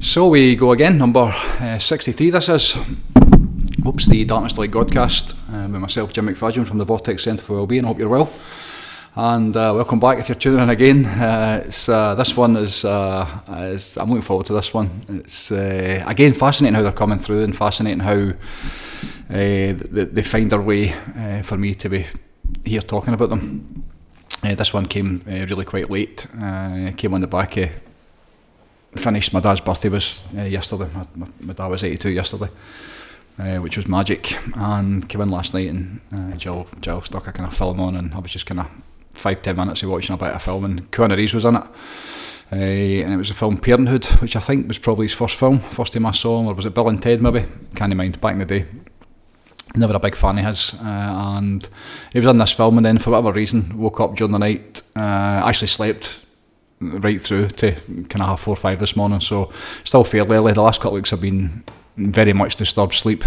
So we go again, number 63 this is. Oops, the Darkness to Light Godcast with myself, Jim McFadyen from the Vortex Centre for Wellbeing. I hope you're well. And welcome back if you're tuning in again. This one is I'm looking forward to this one. It's again fascinating how they're coming through and fascinating how they find their way for me to be here talking about them. This one came really quite late. Came on the back of finished. My dad's birthday was yesterday. My dad was 82 yesterday, which was magic. And came in last night and Jill stuck a kind of film on, and I was just kind of 5-10 minutes of watching a bit of film, and Keanu Reeves was in it. And it was the film Parenthood, which I think was probably his first time I saw him, or was it Bill and Ted maybe? Can't mind, back in the day. Never a big fan of his, and he was in this film, and then for whatever reason woke up during the night, actually slept right through to kind of 4 or 5 this morning, so still fairly early. The last couple of weeks have been very much disturbed sleep.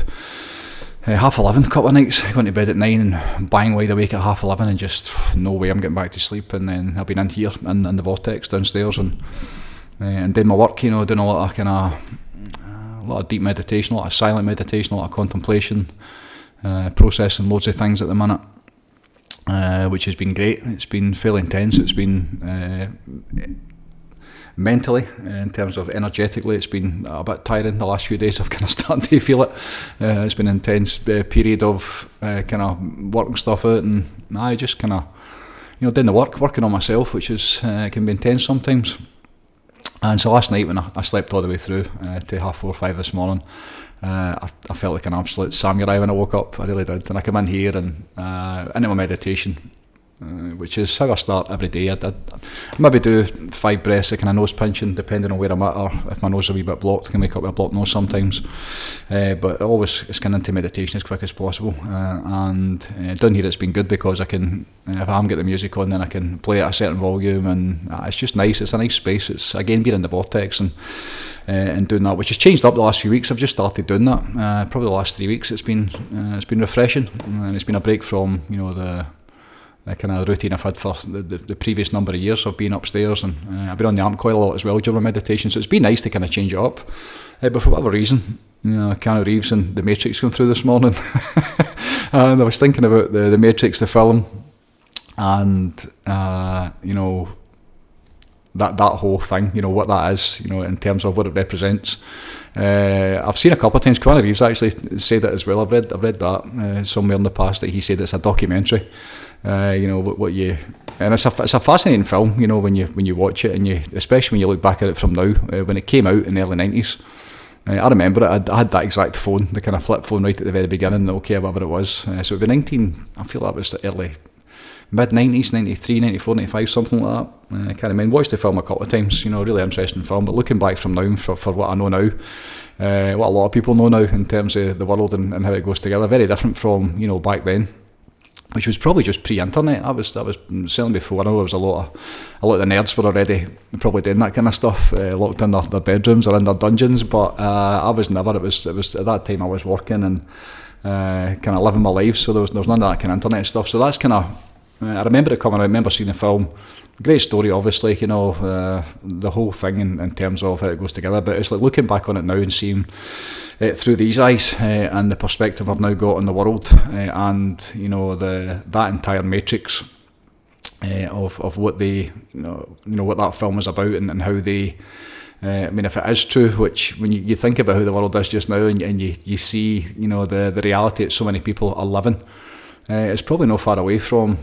11:30 a couple of nights, going to bed at 9 and bang wide awake at 11:30 and just no way I'm getting back to sleep. And then I've been in here in the Vortex downstairs and doing my work, doing a lot of deep meditation, a lot of silent meditation, a lot of contemplation, processing loads of things at the minute. Which has been great. It's been fairly intense. It's been mentally, in terms of energetically, it's been a bit tiring the last few days. I've kind of started to feel it. It's been an intense period of kind of working stuff out, and I just kind of doing the working on myself, which is can be intense sometimes. And so last night when I slept all the way through to 4 or 5 this morning, I felt like an absolute samurai when I woke up. I really did. And I come in here and into my meditation, which is how I start every day. I maybe do 5 breaths of kind of nose pinching, depending on where I'm at, or if my nose is a wee bit blocked, I can wake up with a blocked nose sometimes. But always it's kind of into meditation as quick as possible. And down here it's been good because I can, if I am getting the music on, then I can play at a certain volume, and it's just nice. It's a nice space. It's again being in the Vortex and doing that, which has changed up the last few weeks. I've just started doing that. Probably the last 3 weeks it's been refreshing, and it's been a break from the kind of routine I've had for the previous number of years of being upstairs, and I've been on the amp coil a lot as well during my meditation, so it's been nice to kind of change it up. But for whatever reason, Keanu Reeves and The Matrix came through this morning, and I was thinking about the Matrix, the film, and that whole thing, what that is, in terms of what it represents. I've seen a couple of times Keanu Reeves actually said it as well. I've read that somewhere in the past, that he said it's a documentary. And it's a fascinating film, when you watch it, and especially when you look back at it from now, when it came out in the early 90s. I remember it. I had that exact phone, the kind of flip phone right at the very beginning, whatever it was. So it was I feel that was the early mid-90s, 93, 94, 95, something like that. I can't remember. Watched the film a couple of times, really interesting film. But looking back from now, for what I know now, what a lot of people know now in terms of the world and how it goes together, very different from back then, which was probably just pre-internet. That was certainly before. I know there was a lot of the nerds were already probably doing that kind of stuff, locked in their bedrooms or in their dungeons. But I was never. It was at that time I was working and kind of living my life, so there was none of that kind of internet stuff. So that's kind of. I remember it coming out. I remember seeing the film. Great story, obviously, the whole thing in terms of how it goes together. But it's like looking back on it now and seeing it through these eyes and the perspective I've now got on the world, and that entire matrix of what they, what that film is about, and how they. If it is true, which when you think about how the world is just now, and you see, the reality that so many people are living. It's probably not far away from,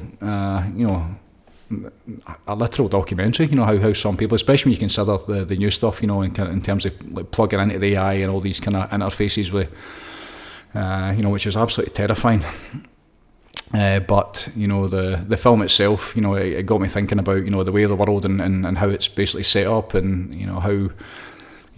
a literal documentary. How some people, especially when you consider the new stuff, in terms of like plugging into the AI and all these kind of interfaces with, which is absolutely terrifying. But the film itself, it got me thinking about the way of the world and how it's basically set up, and how.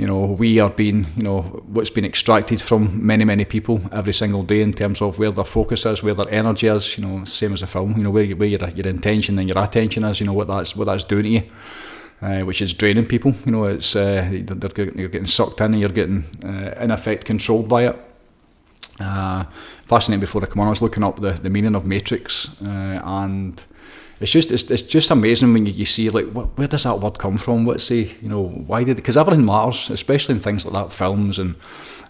We are being, what's been extracted from many people every single day in terms of where their focus is, where their energy is, same as a film, where your intention and your attention is, what that's doing to you, which is draining people. It's you're getting sucked in and you're getting, in effect, controlled by it. Fascinating. Before I come on, I was looking up the meaning of Matrix, and it's just amazing when you see like where does that word come from? What's the why did, because everything matters, especially in things like that, films and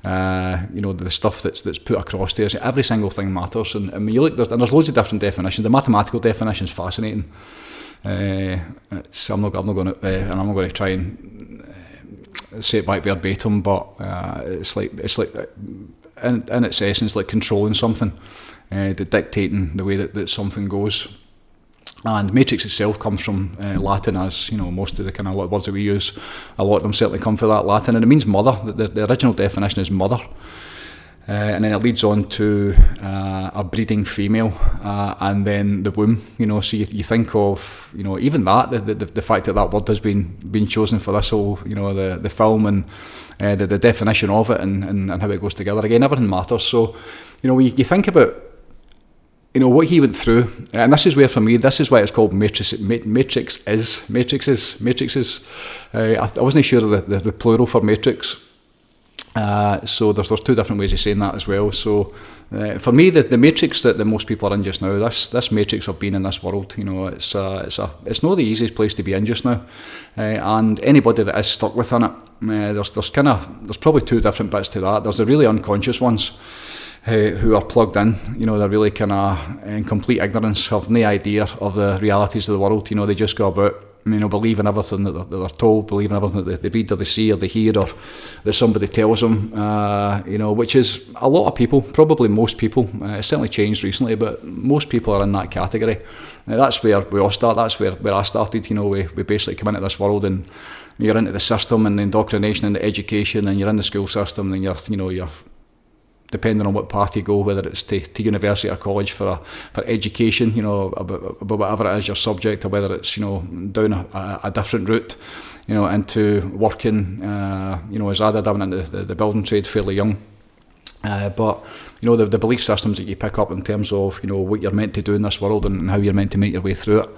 the stuff that's put across there. Every single thing matters, and when you look, there's loads of different definitions. The mathematical definition is fascinating. I'm not going to try and say it back verbatim, but it's like in its essence like controlling something, dictating the way that something goes. And matrix itself comes from Latin, as most of the kind of words that we use, a lot of them certainly come from that Latin, and it means mother. The original definition is mother, and then it leads on to a breeding female, and then the womb. So you think of even that the fact that word has been chosen for this whole the film and the definition of it and how it goes together. Again, everything matters. So when you think about what he went through, and this is where, for me, this is why it's called matrices. I wasn't sure of the plural for matrix, so there's two different ways of saying that as well. So for me, the matrix that most people are in just now, this matrix of being in this world, it's not the easiest place to be in just now, and anybody that is stuck within it, there's probably two different bits to that. There's the really unconscious ones, who are plugged in, they're really kind of in complete ignorance, have no idea of the realities of the world. They just go about, believing everything that they're told, believing everything that they read or they see or they hear or that somebody tells them, which is a lot of people, probably most people. It's certainly changed recently, but most people are in that category. That's where we all start. That's where I started. We basically come into this world and you're into the system and the indoctrination and the education, and you're in the school system, and you're depending on what path you go, whether it's to university or college for education, about whatever it is your subject, or whether it's down a different route, into working, as I did, I went into the building trade fairly young, but the belief systems that you pick up in terms of what you're meant to do in this world and how you're meant to make your way through it.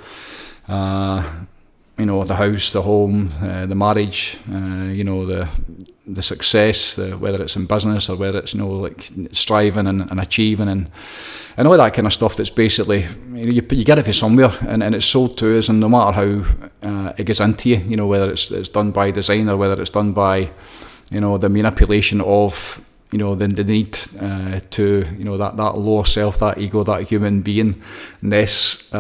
The house, the home, the marriage, the success, whether it's in business or whether it's like striving and achieving and all that kind of stuff. That's basically you get it from somewhere, and it's sold to us, and no matter how it gets into you, whether it's done by design or whether it's done by the manipulation of the need to that lower self, that ego, that human being, this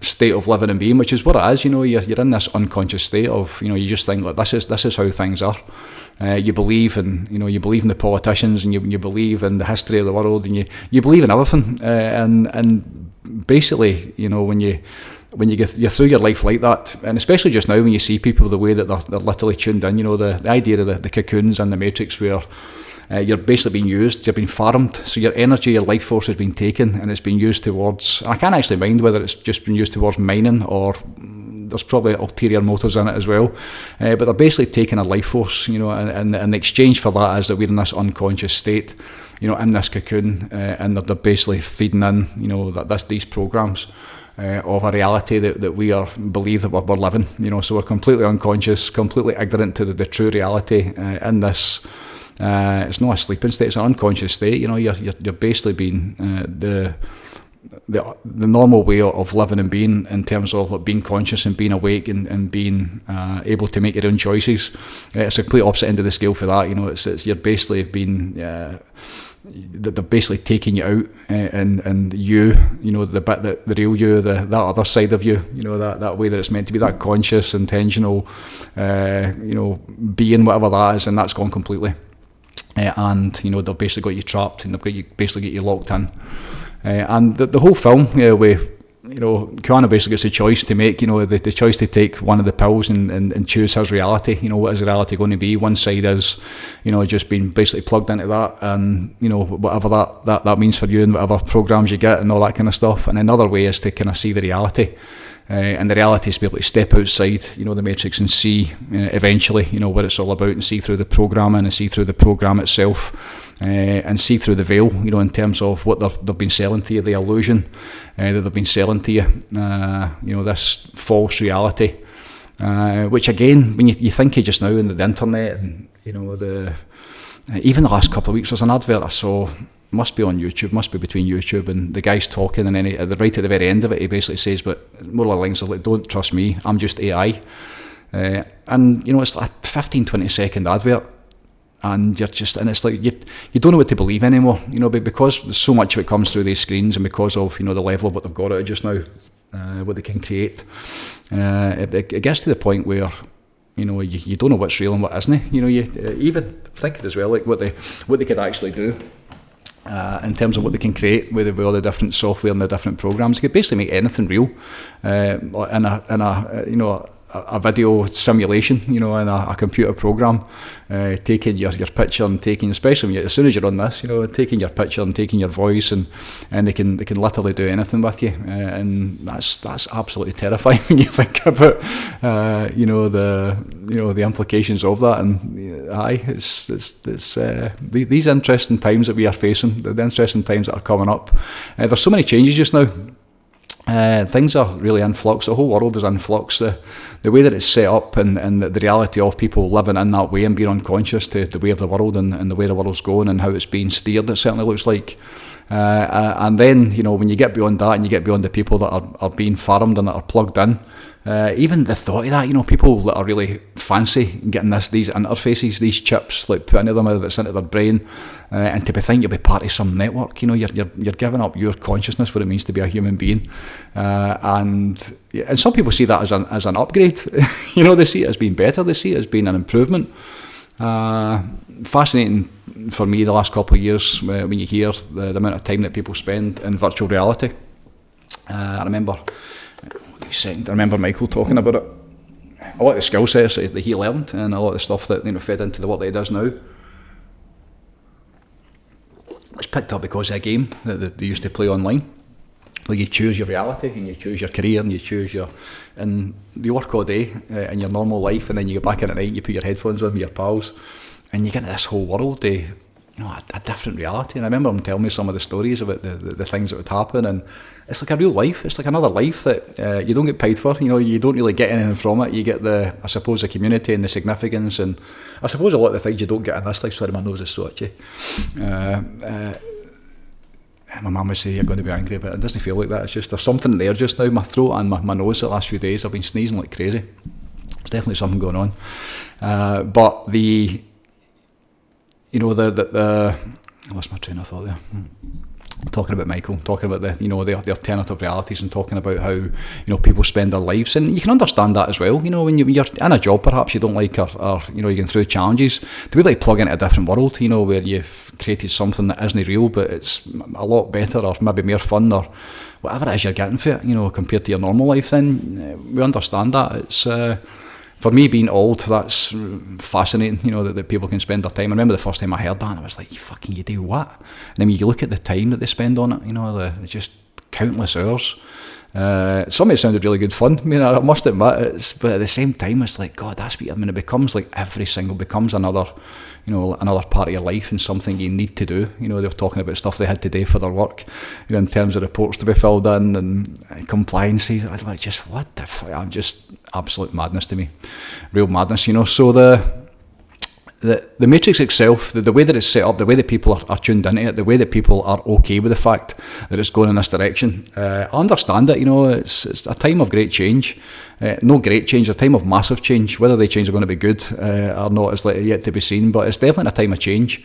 state of living and being, which is what it is. You're in this unconscious state of you just think like this is how things are. You believe in you believe in the politicians, and you believe in the history of the world, and you believe in everything, and basically when you get through your life like that, and especially just now when you see people the way that they're literally tuned in, the idea of the cocoons and the matrix where you're basically being used, you're being farmed, so your energy, your life force has been taken and it's been used towards, I can't actually mind whether it's just been used towards mining or there's probably ulterior motives in it as well, but they're basically taking a life force, and the exchange for that is that we're in this unconscious state, in this cocoon, and they're basically feeding in, these programs of a reality that we believe that we're living, so we're completely unconscious, completely ignorant to the true reality in this. It's not a sleeping state; it's an unconscious state. You're basically being the normal way of living and being, in terms of like being conscious and being awake and being able to make your own choices. It's a complete opposite end of the scale for that. It's you're basically being they're basically taking you out, and you, the bit that the real you, that other side of you, that way that it's meant to be, that conscious, intentional, being, whatever that is, and that's gone completely. And they've basically got you trapped, and they've basically got you locked in. And the whole film, Keanu basically gets a choice to make, the choice to take one of the pills and choose his reality. What is reality going to be? One side is, just being basically plugged into that, and whatever that means for you, and whatever programs you get and all that kind of stuff. And another way is to kind of see the reality. And the reality is to be able to step outside, the matrix, and see eventually, what it's all about, and see through the programming, and see through the program itself, and see through the veil, in terms of what they've been selling to you, the illusion that they've been selling to you, this false reality, which again, when you think of just now in the internet, and even the last couple of weeks, there's an advert I saw. must be on YouTube, must be between YouTube and the guy's talking, and then right at the very end of it, he basically says, but more along the lines of like, don't trust me, I'm just AI. And it's like a 15-20 second advert, and it's like you don't know what to believe anymore, because so much of it comes through these screens, and because of the level of what they've got at just now, what they can create, it gets to the point where you don't know what's real and what isn't. You even thinking as well, like what they could actually do. In terms of what they can create with all the different software and the different programs, they could basically make anything real in a video simulation, in a computer program, taking your picture and taking, especially as soon as you're on this, taking your picture and taking your voice, and they can literally do anything with you, and that's absolutely terrifying when you think about the implications of that. And it's these interesting times that we are facing, the interesting times that are coming up. There's so many changes just now. Things are really in flux. The whole world is in flux. The way that it's set up, and the reality of people living in that way and being unconscious to the way of the world and the way the world's going and how it's being steered, it certainly looks like. And then, when you get beyond that and you get beyond the people that are being farmed and that are plugged in, even the thought of that, people that are really fancy getting these interfaces, these chips, like put into them, that's into their brain, and to be thinking you'll be part of some network, you're giving up your consciousness, what it means to be a human being, and some people see that as an upgrade. They see it as being better, they see it as being an improvement. Fascinating for me the last couple of years when you hear the amount of time that people spend in virtual reality. I remember Michael talking about it. A lot of the skill sets that he learned and a lot of the stuff that fed into the work that he does now was picked up because of a game that they used to play online, where you choose your reality and you choose your career and and you work all day in your normal life, and then you go back in at night and you put your headphones on with your pals and you get into this whole world, a different reality. And I remember him telling me some of the stories about the things that would happen, and it's like a real life. It's like another life that you don't get paid for. You don't really get anything from it. You get the community and the significance, and I suppose a lot of the things you don't get in this life. Sorry, my nose is so itchy. My mum would say you're going to be angry, but it doesn't feel like that. It's just there's something there just now. My throat and my nose the last few days, I've been sneezing like crazy. There's definitely something going on. But I lost my train of thought there. Talking about Michael, talking about the alternative realities, and talking about how people spend their lives, and you can understand that as well. When you're in a job perhaps you don't like, or you're going through challenges, to be able to plug into a different world, where you've created something that isn't real, but it's a lot better or maybe more fun or whatever it is you're getting for it, compared to your normal life. Then we understand that. It's for me, being old, that's fascinating, that people can spend their time. I remember the first time I heard that, and I was like, you do what? And then when you look at the time that they spend on it, it's just countless hours. Some of it sounded really good fun, I must admit, but at the same time, it's like, God, that's what, it becomes like becomes another part of your life and something you need to do. They were talking about stuff they had to do for their work, in terms of reports to be filled in and compliances. I was like, just what the fuck? I'm just absolute madness to me, real madness. So the matrix itself, the way that it's set up, the way that people are tuned into it, the way that people are okay with the fact that it's going in this direction, I understand it. It's a time of great change. No great change, a time of massive change. Whether the change are going to be good or not is yet to be seen, but it's definitely a time of change.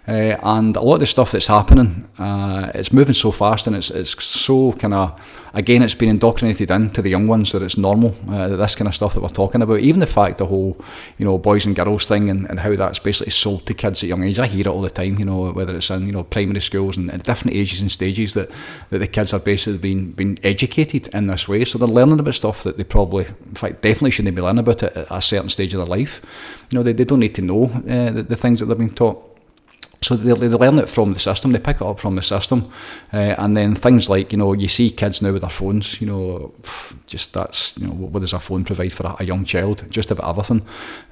And a lot of the stuff that's happening, it's moving so fast, and it's so kind of, again, it's been indoctrinated into the young ones that it's normal, this kind of stuff that we're talking about. Even the fact, the whole, boys and girls thing, and how that's basically sold to kids at young age. I hear it all the time, whether it's in, primary schools and at different ages and stages, that the kids are basically being educated in this way. So they're learning about stuff that they probably, in fact, definitely shouldn't be learning about it at a certain stage of their life. They don't need to know the things that they're being taught. So they learn it from the system, they pick it up from the system, and then things like, you see kids now with their phones, just that's, what does a phone provide for a young child? Just about everything.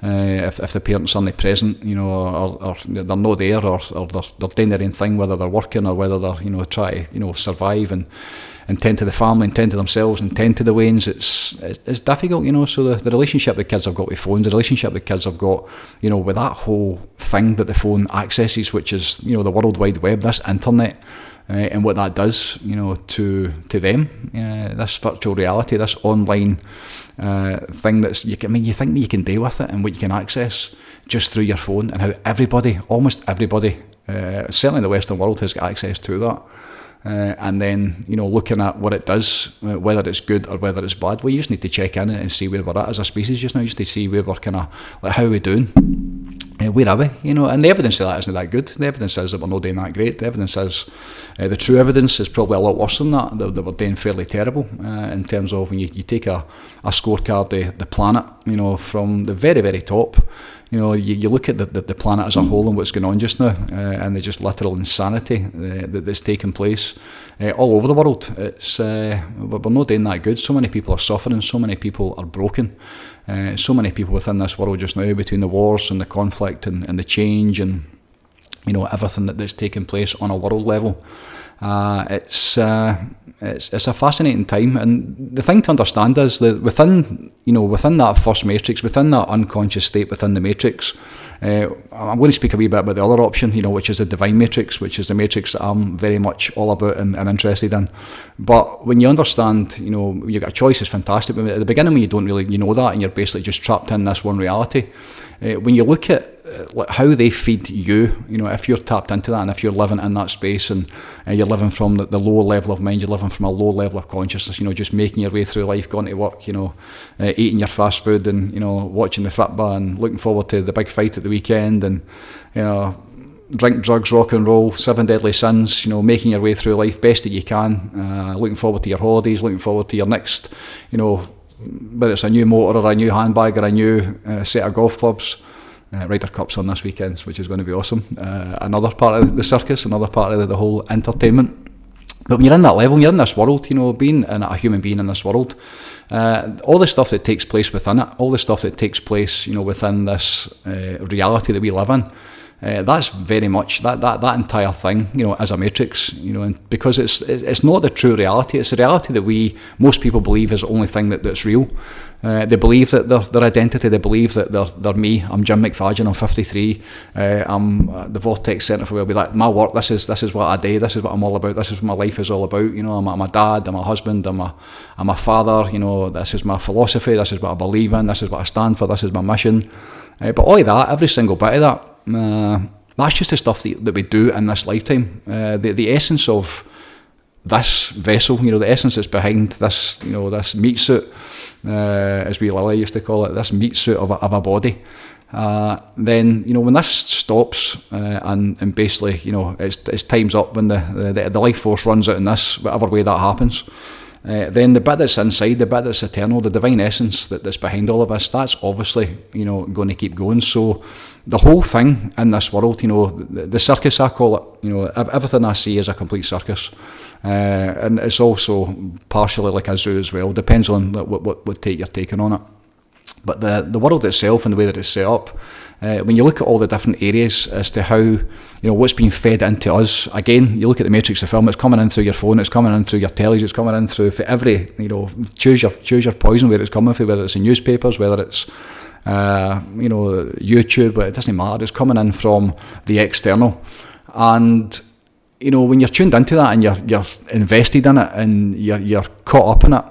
If the parents aren't present, or they're not there, or they're doing their own thing, whether they're working or whether they're trying to, survive and tend to the family and tend to themselves and tend to the wains, it's difficult, so the relationship that kids have got with phones, the relationship that kids have got, with that whole thing that the phone accesses, which is, the World Wide Web, this internet, and what that does, to them, this virtual reality, this online thing you think that you can deal with it, and what you can access just through your phone, and how almost everybody, certainly in the Western world, has got access to that. And then, looking at what it does, whether it's good or whether it's bad, we just need to check in and see where we're at as a species just now, just to see where we're kind of, like, how are we doing? Where are we? And the evidence of that isn't that good. The evidence is that we're not doing that great. The evidence is, the true evidence is probably a lot worse than that we're doing fairly terrible, in terms of when you take a scorecard of the planet, from the very, very top. You look at the planet as a whole and what's going on just now, and the just literal insanity that's taking place all over the world. It's we're not doing that good. So many people are suffering. So many people are broken. So many people within this world just now, between the wars and the conflict and the change and everything that's taking place on a world level. It's a fascinating time, and the thing to understand is that within that first matrix, within that unconscious state within the matrix, I'm going to speak a wee bit about the other option, which is the divine matrix, which is the matrix that I'm very much all about and interested in. But when you understand, you've got a choice, is fantastic. But at the beginning, when you don't really know that, and you're basically just trapped in this one reality, when you look at how they feed you, if you're tapped into that, and if you're living in that space, and you're living from the lower level of mind, you're living from a low level of consciousness, just making your way through life, going to work, eating your fast food, and watching the football, and looking forward to the big fight at the weekend, and drink, drugs, rock and roll, 7 deadly sins, making your way through life best that you can, looking forward to your holidays, looking forward to your next, whether it's a new motor or a new handbag or a new set of golf clubs. Ryder Cup's on this weekend, which is going to be awesome. Another part of the circus, another part of the whole entertainment. But when you're in that level, when you're in this world, being a human being in this world, all the stuff that takes place within it, all the stuff that takes place, within this reality that we live in, that's very much that entire thing, as a matrix, and because it's not the true reality. It's the reality that most people believe is the only thing that's real. They believe that their identity. They believe that they're me. I'm Jim McFadyen. I'm 53. I'm the Vortex Centre for Wellbeing. Like, my work. This is what I do. This is what I'm all about. This is what my life is all about. I'm a dad. I'm a husband. I'm a father. This is my philosophy. This is what I believe in. This is what I stand for. This is my mission. But all of that, every single bit of that, that's just the stuff that we do in this lifetime. The essence of this vessel, the essence that's behind this, this meat suit, as we Lily used to call it, this meat suit of a body. Then when this stops, and basically it's time's up, when the life force runs out in this, whatever way that happens. Then the bit that's inside, the bit that's eternal, the divine essence that's behind all of us, that's obviously going to keep going. So the whole thing in this world, the circus, I call it, everything I see is a complete circus, and it's also partially like a zoo as well. Depends on what take you're taking on it. But the world itself and the way that it's set up, when you look at all the different areas as to how, what's being fed into us, again, you look at the matrix of film, it's coming in through your phone, it's coming in through your tellies, it's coming in through, for every, choose your poison where it's coming from, whether it's in newspapers, whether it's, YouTube, but it doesn't matter, it's coming in from the external. And, when you're tuned into that and you're invested in it and you're caught up in it,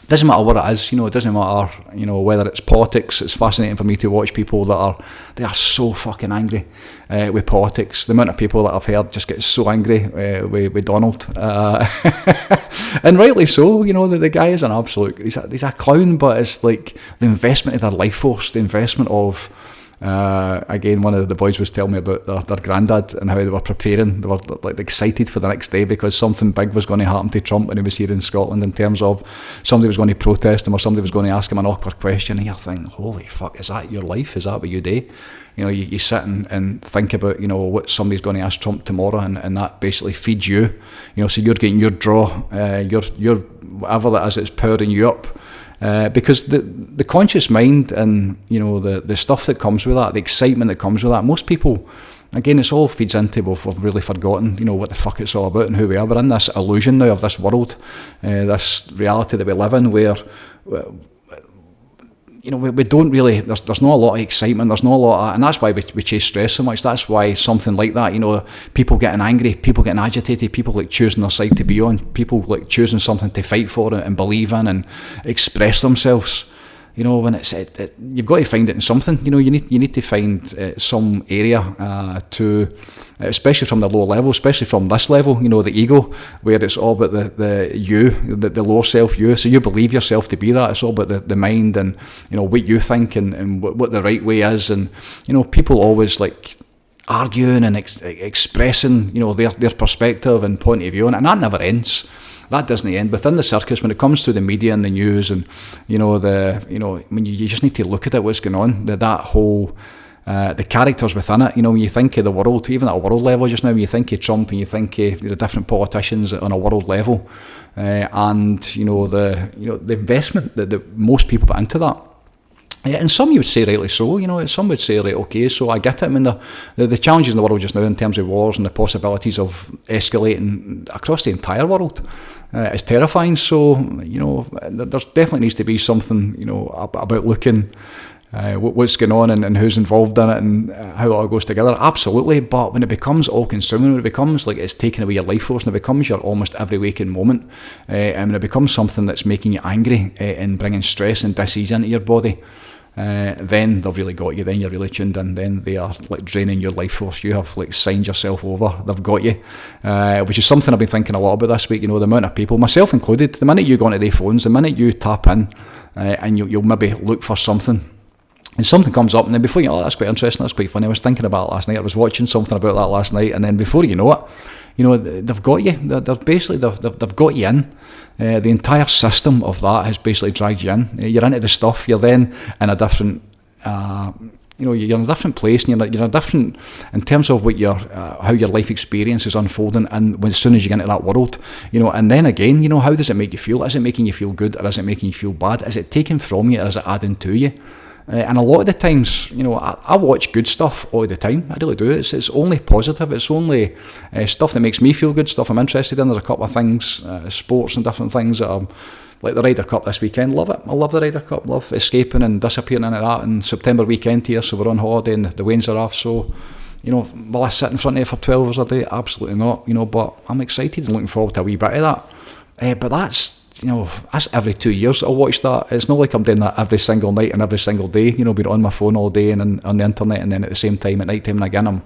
doesn't matter what it is, it doesn't matter, whether it's politics. It's fascinating for me to watch people they are so fucking angry with politics. The amount of people that I've heard just get so angry with Donald, and rightly so. The guy is an absolute, he's a clown, but it's like the investment of their life force, the investment of, again, one of the boys was telling me about their granddad and how they were preparing. They were like excited for the next day because something big was going to happen to Trump when he was here in Scotland, in terms of somebody was going to protest him or somebody was going to ask him an awkward question, and you're thinking, holy fuck, is that your life? Is that what you do? You sit and think about, what somebody's going to ask Trump tomorrow, and that basically feeds you. So you're getting your draw, your whatever that is that's powering you up. Because the conscious mind and the stuff that comes with that, the excitement that comes with that, most people, again, it's all feeds into, we've really forgotten what the fuck it's all about and who we are. We're in this illusion now of this world, this reality that we live in, where we don't really, there's not a lot of excitement, there's not a lot of, and that's why we chase stress so much. That's why something like that, people getting angry, people getting agitated, people like choosing their side to be on, people like choosing something to fight for and believe in and express themselves. When you've got to find it in something. You need to find some area to, especially from the lower level, especially from this level. The ego, where it's all about the lower self, you. So you believe yourself to be that. It's all about the mind and what you think and what the right way is. And people always like arguing and expressing their perspective and point of view, and that never ends. That doesn't end. Within the circus, when it comes to the media and the news, and when you just need to look at it, what's going on, that whole the characters within it. When you think of the world, even at a world level just now, when you think of Trump and you think of the different politicians on a world level, and the investment that most people put into that. And some you would say rightly so, some would say, right, okay, so I get it. I mean, the challenges in the world just now in terms of wars and the possibilities of escalating across the entire world is terrifying. So, there's definitely needs to be something, about looking what's going on and who's involved in it and how it all goes together. Absolutely. But when it becomes all consuming, when it becomes like it's taking away your life force, and it becomes your almost every waking moment, and when it becomes something that's making you angry and bringing stress and dis-ease into your body, then they've really got you. Then you're really tuned in. Then they are like draining your life force. You have like signed yourself over. They've got you, which is something I've been thinking a lot about this week. The amount of people, myself included, the minute you go onto their phones, the minute you tap in, and you'll maybe look for something, and something comes up, and then before you that's quite interesting, that's quite funny. I was thinking about it last night. I was watching something about that last night, and then before you know it, they've got you. They've got you in. The entire system of that has basically dragged you in. You're into the stuff. You're then in a different, you're in a different place, and you're in a different, in terms of what how your life experience is unfolding, and as soon as you get into that world, and then again, how does it make you feel? Is it making you feel good, or is it making you feel bad? Is it taken from you, or is it adding to you? And a lot of the times, I watch good stuff all the time. I really do. It's only positive. It's only stuff that makes me feel good, stuff I'm interested in. There's a couple of things, sports and different things that I'm, like the Ryder Cup this weekend. Love it. I love the Ryder Cup. Love escaping and disappearing into that. And September weekend here, so we're on holiday and the wains are off. So, will I sit in front of it for 12 hours a day? Absolutely not. But I'm excited and looking forward to a wee bit of that. But that's every 2 years I'll watch that. It's not like I'm doing that every single night and every single day, being on my phone all day and on the internet, and then at the same time at night time and again I'm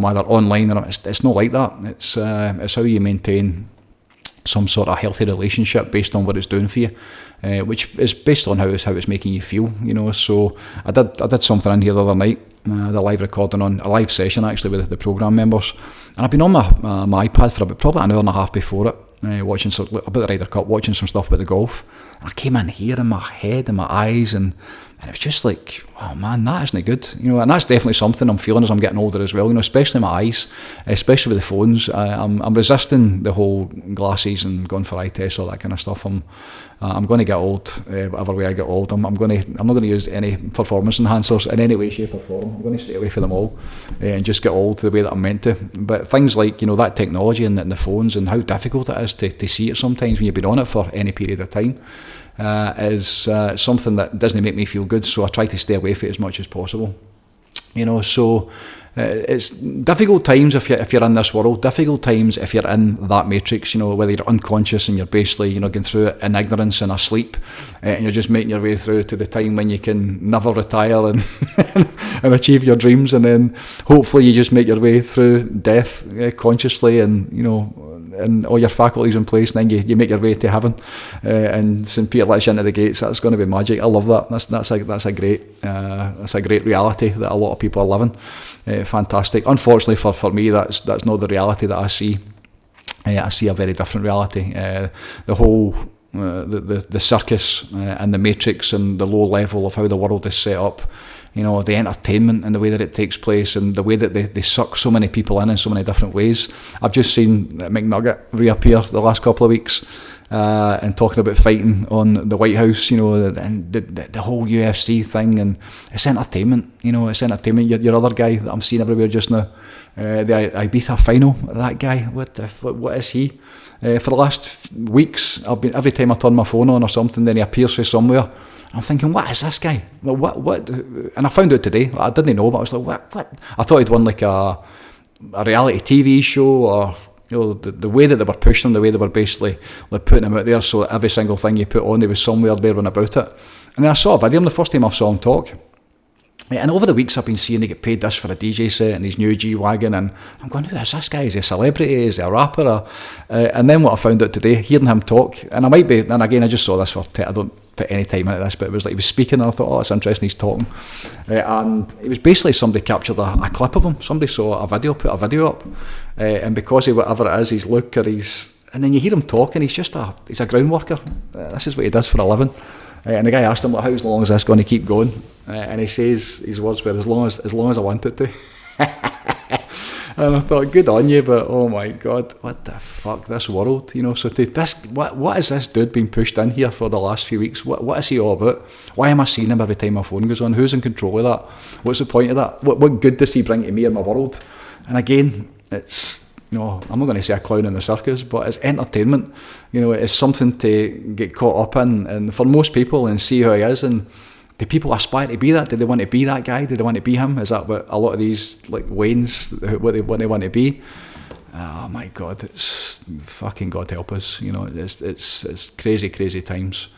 either online, or it's not like that. It's how you maintain some sort of healthy relationship based on what it's doing for you, which is based on how it's making you feel. So I did something in here the other night, the live recording on a live session actually with the program members, and I've been on my iPad for probably an hour and a half before it, watching some about the Ryder Cup, watching some stuff about the golf, and I came in here in my head and my eyes, and it was just like, oh man, that isn't good, and that's definitely something I'm feeling as I'm getting older as well, especially my eyes, especially with the phones. I'm resisting the whole glasses and going for eye tests, all that kind of stuff. I'm going to get old, whatever way I get old. I'm not going to use any performance enhancers in any way, shape or form. I'm going to stay away from them all, and just get old the way that I'm meant to. But things like, that technology and the phones, and how difficult it is to see it sometimes when you've been on it for any period of time, is something that doesn't make me feel good, so I try to stay away from it as much as possible. So it's difficult times if you're in this world, difficult times if you're in that matrix, whether you're unconscious and you're basically, going through it in ignorance and asleep, and you're just making your way through to the time when you can never retire and and achieve your dreams, and then hopefully you just make your way through death consciously, and and all your faculties in place, and then you make your way to heaven, and St. Peter lets you into the gates. That's going to be magic. I love that. That's a great reality that a lot of people are living. Fantastic. Unfortunately for me, that's not the reality that I see. I see a very different reality. The whole the circus and the matrix and the low level of how the world is set up, the entertainment and the way that it takes place, and the way that they suck so many people in so many different ways. I've just seen McNugget reappear the last couple of weeks, and talking about fighting on the White House, and the whole UFC thing, and it's entertainment. It's entertainment. Your other guy that I'm seeing everywhere just now, the Ibiza final, that guy, what is he? For the last weeks, I've been, every time I turn my phone on or something, then he appears from somewhere, I'm thinking, what is this guy? Like, what? And I found out today. Like, I didn't know, but I was like, what? I thought he'd won like a reality TV show, or the way that they were pushing him, the way they were basically like putting him out there, so that every single thing you put on, there was somewhere there and about it. And then I saw a video, the first time I saw him talk. And over the weeks I've been seeing he get paid this for a DJ set and his new G-Wagon, and I'm going, who is this guy? Is he a celebrity? Is he a rapper? And then what I found out today, hearing him talk, and I might be, and again I just saw this I don't put any time into this, but it was like he was speaking and I thought, oh, it's interesting, he's talking. And it was basically somebody captured a clip of him, somebody saw a video, put a video up, and because of whatever it is, his look or and then you hear him talking, he's a ground worker. This is what he does for a living. And the guy asked him, like, how long is this going to keep going? And he says his words were, as long as I want it to. And I thought, good on you, but oh my God, what the fuck, this world, so to this, what is this dude being pushed in here for the last few weeks? What is he all about? Why am I seeing him every time my phone goes on? Who's in control of that? What's the point of that? What good does he bring to me and my world? And again, it's, I'm not going to say a clown in the circus, but it's entertainment. It's something to get caught up in, and for most people, and see how he is. And do people aspire to be that? Do they want to be that guy? Do they want to be him? Is that what a lot of these like Waynes, what they want to be? Oh my God, it's fucking God help us. It's crazy, crazy times.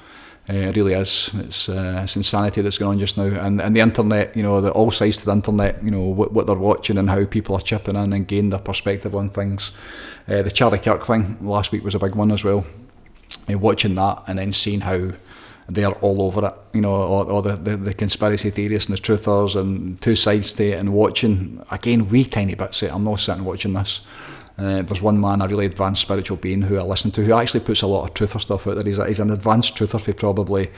It really is. It's insanity that's going on just now, and the internet. All sides to the internet. What they're watching and how people are chipping in and gaining their perspective on things. The Charlie Kirk thing last week was a big one as well. Watching that and then seeing how they're all over it. All the conspiracy theorists and the truthers and two sides to it, and watching again wee tiny bits of it. I'm not sitting watching this. There's one man, a really advanced spiritual being who I listen to, who actually puts a lot of truther stuff out there. He's an advanced truther for probably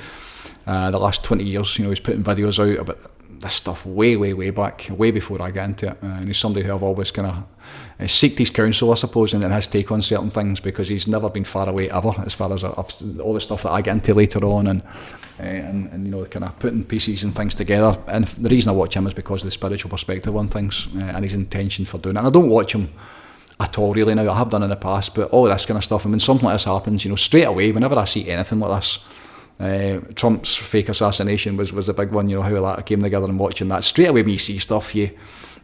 the last 20 years. He's putting videos out about this stuff way back, way before I got into it. And he's somebody who I've always kind of seeked his counsel, I suppose, and his take on certain things, because he's never been far away ever, as far as all the stuff that I get into later on, and kind of putting pieces and things together. And the reason I watch him is because of the spiritual perspective on things and his intention for doing it. And I don't watch him at all really now. I have done in the past, but all this kind of stuff, something like this happens, straight away, whenever I see anything like this, Trump's fake assassination was a big one, how that came together, and watching that, straight away when you see stuff, your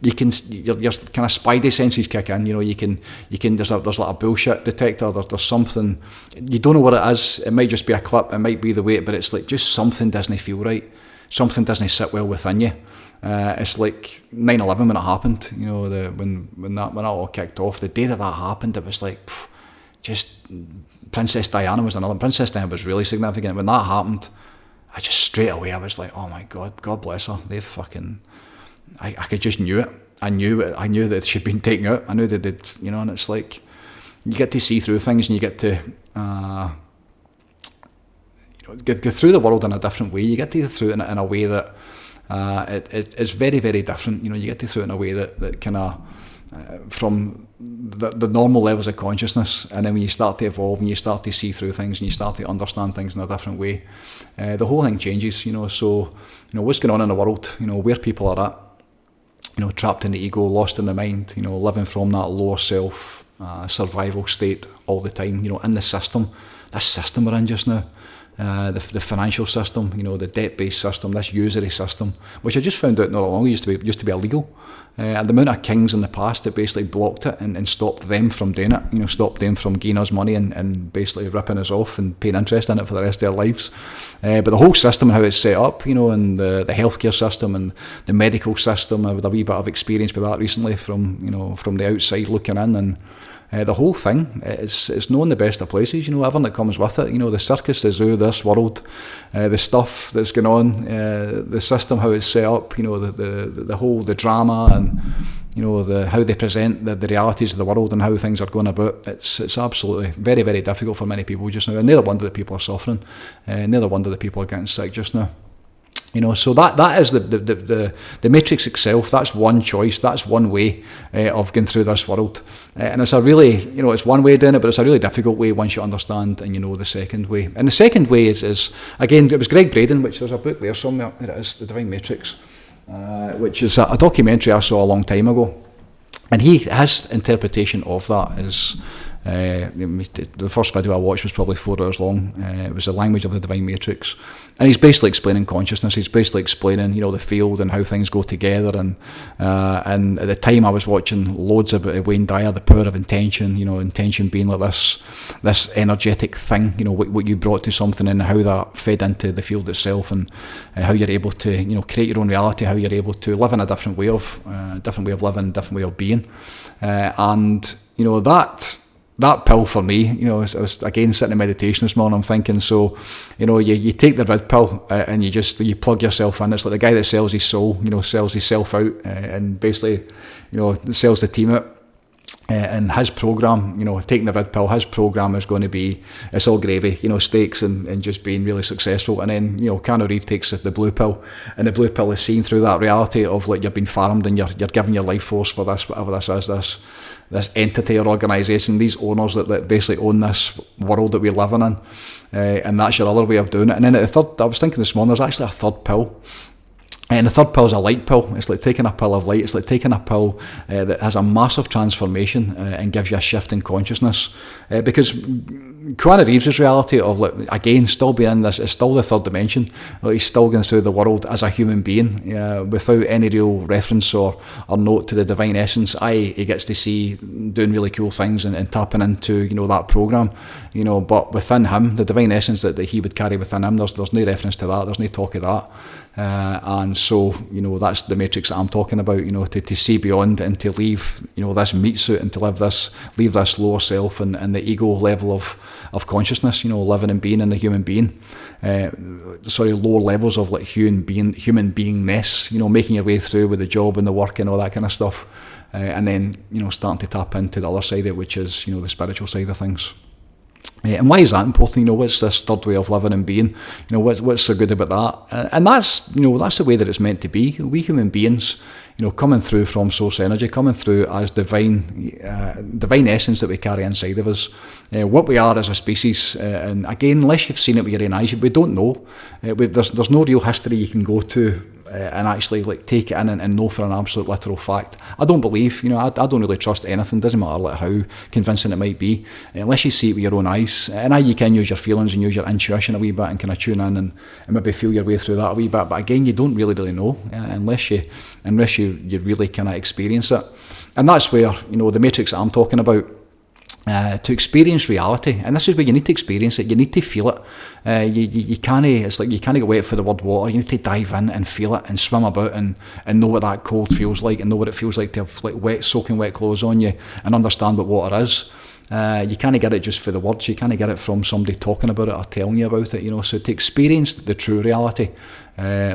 kind of spidey senses kick in. You can there's like a bullshit detector. There's something, you don't know what it is. It might just be a clip, it might be the weight, but it's like just something doesn't feel right. Something doesn't sit well within you. It's like 9/11 when it happened. When that all kicked off, the day that happened, it was like just Princess Diana was another. Princess Diana was really significant. When that happened, I just straight away I was like, oh my God, God bless her. They fucking, I could just knew it. I knew that she'd been taken out. I knew that they'd, and it's like you get to see through things, and you get to go through the world in a different way. You get to go through it in a way that it's very, very different. You get to through it in a way that kind of from the normal levels of consciousness, and then when you start to evolve and you start to see through things and you start to understand things in a different way, the whole thing changes. So what's going on in the world, where people are at, trapped in the ego, lost in the mind, living from that lower self survival state all the time, in the system, this system we're in just now. The financial system, the debt-based system, this usury system, which I just found out not long ago used to be illegal. And the amount of kings in the past that basically blocked it and stopped them from doing it, stopped them from gaining us money and basically ripping us off and paying interest in it for the rest of their lives. But the whole system and how it's set up, and the healthcare system and the medical system, I had a wee bit of experience with that recently from the outside looking in, and the whole thing, it's not in the best of places, everything that comes with it, the circus, the zoo, this world, the stuff that's going on, the system, how it's set up, the drama, and how they present the realities of the world and how things are going about. It's absolutely very, very difficult for many people just now, and they're the wonder that people are suffering, and they're the wonder that people are getting sick just now. So that is the matrix itself. That's one choice. That's one way of going through this world, and it's a really, it's one way of doing it, but it's a really difficult way once you understand and the second way. And the second way is again, it was Greg Braden, which there's a book there somewhere. There it is, The Divine Matrix, which is a documentary I saw a long time ago, and his interpretation of that is The first video I watched was probably 4 hours long. It was the language of the divine matrix, and he's basically explaining consciousness. He's basically explaining, the field and how things go together. And at the time I was watching loads about Wayne Dyer, the power of intention. Intention being like this energetic thing. What you brought to something and how that fed into the field itself, and how you're able to create your own reality. How you're able to live in a different way of living, different way of being, and that pill for me, I was again sitting in meditation this morning. I'm thinking, so, you take the red pill and you plug yourself in. It's like the guy that sells his soul, sells himself out, and basically, sells the team out. And his program, taking the red pill, his program is going to be, it's all gravy, steaks and just being really successful. And then, Keanu Reeves takes the blue pill, and the blue pill is seen through that reality of like you're being farmed and you're giving your life force for this, whatever this is, this entity or organisation, these owners that basically own this world that we're living in. And that's your other way of doing it. And then I was thinking this morning, there's actually a third pill. And the third pill is a light pill. It's like taking a pill of light. It's like taking a pill that has a massive transformation and gives you a shift in consciousness. Because Keanu Reeves' reality of, again, still being in this, is still the third dimension. He's still going through the world as a human being without any real reference or note to the divine essence. He gets to see doing really cool things and tapping into, that program. But within him, the divine essence that he would carry within him, there's no reference to that. There's no talk of that. And so, that's the matrix that I'm talking about, to see beyond and to leave, this meat suit and to leave this lower self and the ego level of consciousness, living and being in the human being. Lower levels of human beingness, making your way through with the job and the work and all that kind of stuff. And then, starting to tap into the other side of it, which is, the spiritual side of things. And why is that important? What's this third way of living and being? What's so good about that? And that's the way that it's meant to be. We human beings, coming through from source energy, coming through as divine essence that we carry inside of us. What we are as a species, and again, unless you've seen it with your own eyes, we don't know. There's no real history you can go to and actually take it in and know for an absolute literal fact. I don't believe, I don't really trust anything. Doesn't matter how convincing it might be, unless you see it with your own eyes. And you can use your feelings and use your intuition a wee bit and kind of tune in and maybe feel your way through that a wee bit. But again, you don't really know unless you really kind of experience it. And that's where the matrix I'm talking about. To experience reality, and this is where you need to experience it. You need to feel it. You can't. It's like you can't get wet for the word water. You need to dive in and feel it and swim about and know what that cold feels like and know what it feels like to have soaking wet clothes on you and understand what water is. You can't get it just for the words. You can't get it from somebody talking about it or telling you about it. So to experience the true reality,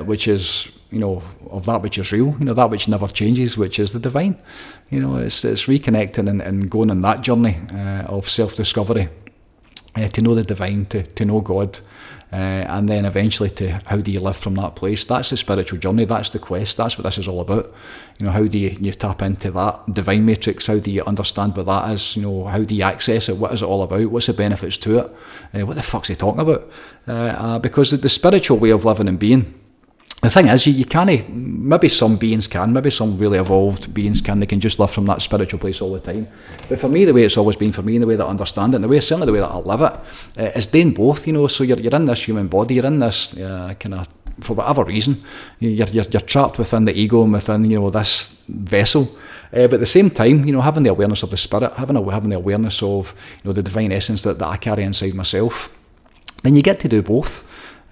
which is of that which is real, that which never changes, which is the divine. It's reconnecting and going on that journey of self-discovery to know the divine, to know God, and then eventually to how do you live from that place. That's the spiritual journey. That's the quest. That's what this is all about. How do you tap into that divine matrix? How do you understand what that is? How do you access it? What is it all about? What's the benefits to it? What the fuck's he talking about? Because the spiritual way of living and being, the thing is, you can't, maybe some beings can, maybe some really evolved beings can, they can just live from that spiritual place all the time. But for me, the way it's always been for me, and the way that I understand it, and certainly the way that I live it, is doing both, so you're in this human body, you're in this kind of, for whatever reason, you're trapped within the ego and within, this vessel. But at the same time, having the awareness of the spirit, having the awareness of, the divine essence that I carry inside myself, then you get to do both.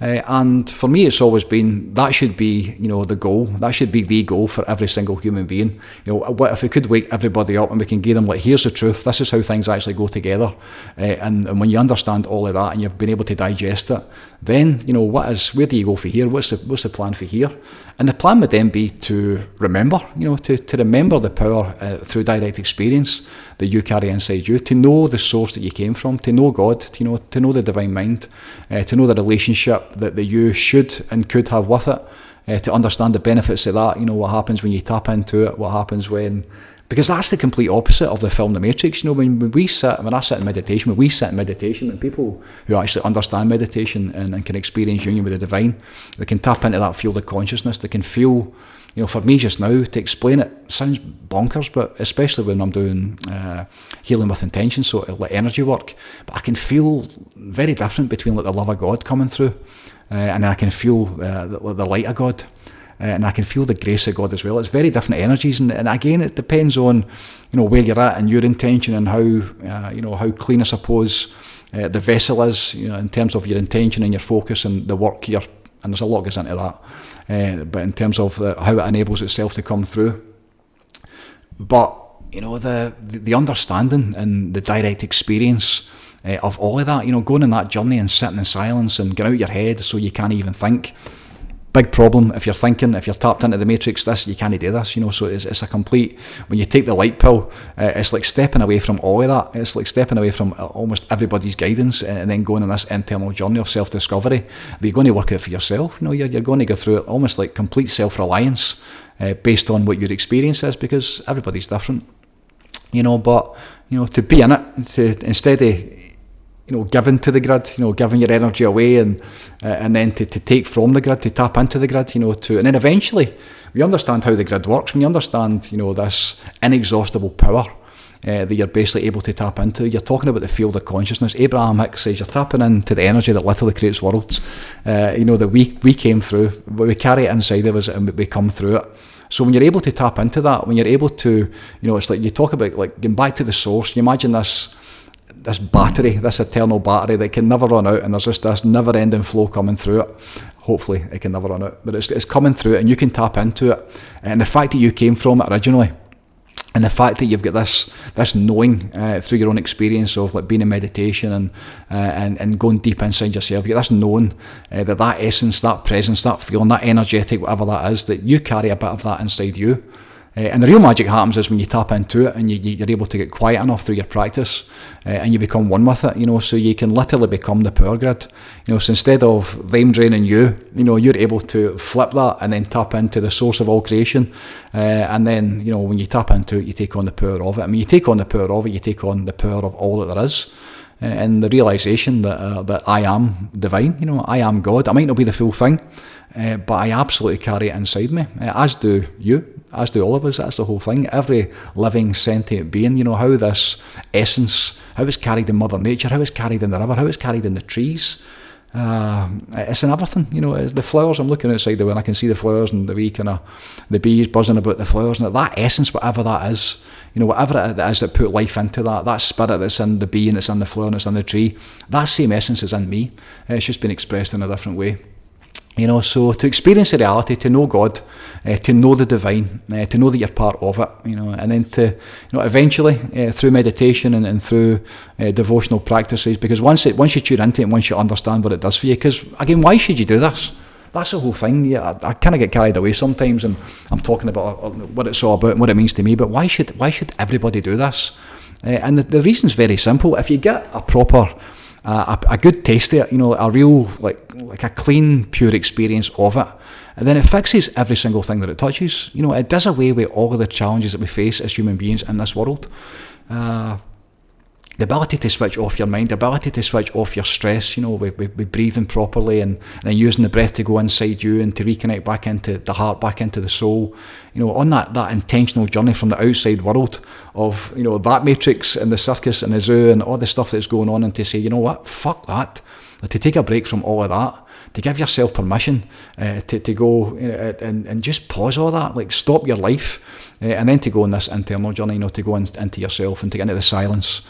And for me, it's always been, that should be, the goal. That should be the goal for every single human being. What if we could wake everybody up and we can give them, here's the truth, this is how things actually go together. And when you understand all of that and you've been able to digest it, then, where do you go for here? What's the plan for here? And the plan would then be to remember, to remember the power through direct experience that you carry inside you, to know the source that you came from, to know God, to know the divine mind, to know the relationship that you should and could have with it, to understand the benefits of that, what happens when you tap into it, what happens when Because that's the complete opposite of the film The Matrix. You know, when I sit in meditation, when people who actually understand meditation and can experience union with the divine, they can tap into that field of consciousness. They can feel, you know, for me just now, to explain it sounds bonkers, but especially when I'm doing healing with intention, so like energy work, but I can feel very different between like the love of God coming through, and then I can feel the light of God. And I can feel the grace of God as well. It's very different energies, and again, it depends on, you know, where you're at and your intention and how, you know, how clean, I suppose, the vessel is, you know, in terms of your intention and your focus and the work and there's a lot goes into that. But in terms of how it enables itself to come through. But, you know, the understanding and the direct experience of all of that, you know, going on that journey and sitting in silence and getting out your head so you can't even think. Big problem if you're tapped into the matrix, you can't do this, you know. So it's a complete, when you take the light pill, it's like stepping away from all of that. It's like stepping away from almost everybody's guidance and then going on this internal journey of self-discovery. You're going to work out for yourself, you know. You're going to go through it almost like complete self-reliance based on what your experience is, because everybody's different, you know. But, you know, to be in it, to instead of, you know, giving to the grid, you know, giving your energy away and then to take from the grid, to tap into the grid, you know, and then eventually we understand how the grid works. When you understand, you know, this inexhaustible power that you're basically able to tap into, you're talking about the field of consciousness. Abraham Hicks says you're tapping into the energy that literally creates worlds, you know, that we came through, but we carry it inside of us and we come through it. So when you're able to tap into that, when you're able to, you know, it's like you talk about like getting back to the source. You imagine this battery, this eternal battery that can never run out, and there's just this never-ending flow coming through it. Hopefully it can never run out, but it's coming through it and you can tap into it. And the fact that you came from it originally, and the fact that you've got this knowing through your own experience of like being in meditation and going deep inside yourself, you get this knowing that essence, that presence, that feeling, that energetic, whatever that is, that you carry a bit of that inside you. And the real magic happens is when you tap into it and you're able to get quiet enough through your practice and you become one with it, you know, so you can literally become the power grid, you know. So instead of them draining you, you know, you're able to flip that and then tap into the source of all creation, and then, you know, when you tap into it, you take on the power of it. And when you take on the power of it, you take on the power of all that there is. And the realisation that I am divine, you know, I am God. I might not be the full thing, but I absolutely carry it inside me, as do you, as do all of us. That's the whole thing. Every living sentient being, you know, how this essence, how it's carried in Mother Nature, how it's carried in the river, how it's carried in the trees. It's in everything, you know. It's the flowers. I'm looking outside the window, I can see the flowers and the wee kind of the bees buzzing about the flowers, and that essence, whatever that is, you know, whatever it is that put life into that spirit that's in the bee and it's in the flower and it's in the tree, that same essence is in me. It's just been expressed in a different way. You know, so to experience the reality, to know God, to know the divine, to know that you're part of it, you know, and then to, you know, eventually through meditation and through devotional practices, because once you tune into it and once you understand what it does for you, because again, why should you do this? That's the whole thing. Yeah, I kind of get carried away sometimes, and I'm talking about what it's all about and what it means to me. But why should everybody do this? And the reason's very simple. If you get a proper a good taste of it, you know, a real like a clean, pure experience of it, and then it fixes every single thing that it touches. You know, it does away with all of the challenges that we face as human beings in this world. The ability to switch off your mind, the ability to switch off your stress, you know, with breathing properly and using the breath to go inside you and to reconnect back into the heart, back into the soul, you know, on that intentional journey from the outside world of, you know, that matrix and the circus and the zoo and all the stuff that's going on, and to say, you know what, fuck that, to take a break from all of that, to give yourself permission to go, you know, and just pause all that, like stop your life, and then to go on this internal journey, you know, to go into yourself and to get into the silence.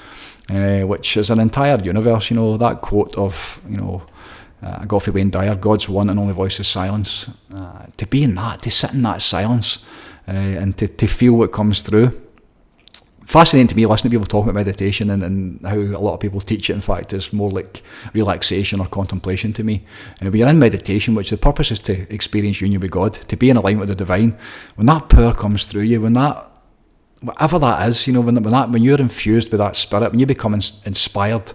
Which is an entire universe, you know, that quote of, you know, Godfrey Wayne Dyer, God's one and only voice is silence. To be in that, to sit in that silence, and to feel what comes through. Fascinating to me, listening to people talk about meditation and how a lot of people teach it. In fact, it's more like relaxation or contemplation to me. When you're in meditation, which the purpose is to experience union with God, to be in alignment with the divine, when that power comes through you, when that, whatever that is, you know, when you're infused with that spirit, when you become inspired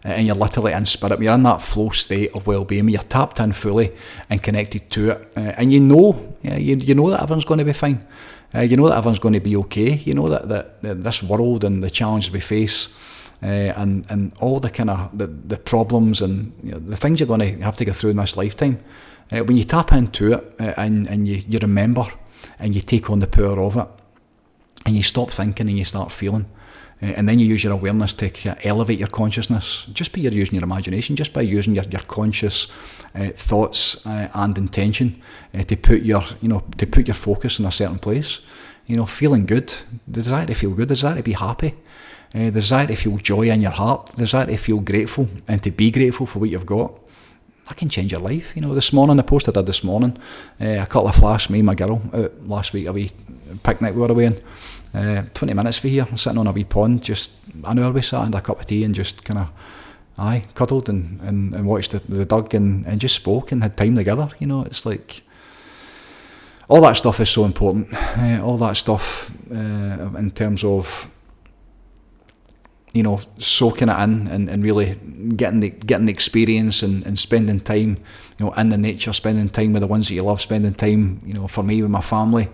and you're literally in spirit. You're in that flow state of well-being. You're tapped in fully and connected to it, and you know that everyone's going to be fine. You know that everyone's going to be okay. You know that this world and the challenges we face, and all the kind of the problems and the things you're going to have to go through in this lifetime, when you tap into it and you remember and you take on the power of it, and you stop thinking and you start feeling, and then you use your awareness to elevate your consciousness just by using your imagination, just by using your conscious thoughts and intention to put your focus in a certain place. Feeling good, the desire to feel good, the desire to be happy, the desire to feel joy in your heart, the desire to feel grateful and to be grateful for what you've got. That can change your life. This morning, the post I did this morning, a couple of flash, me and my girl out last week, a wee picnic we were away in, 20 minutes for here, sitting on a wee pond, just an hour we sat and a cup of tea and just kind of cuddled and watched the dog and just spoke and had time together. It's like all that stuff is so important. All that stuff in terms of soaking it in and really getting the experience and spending time, in the nature, spending time with the ones that you love, spending time, for me with my family,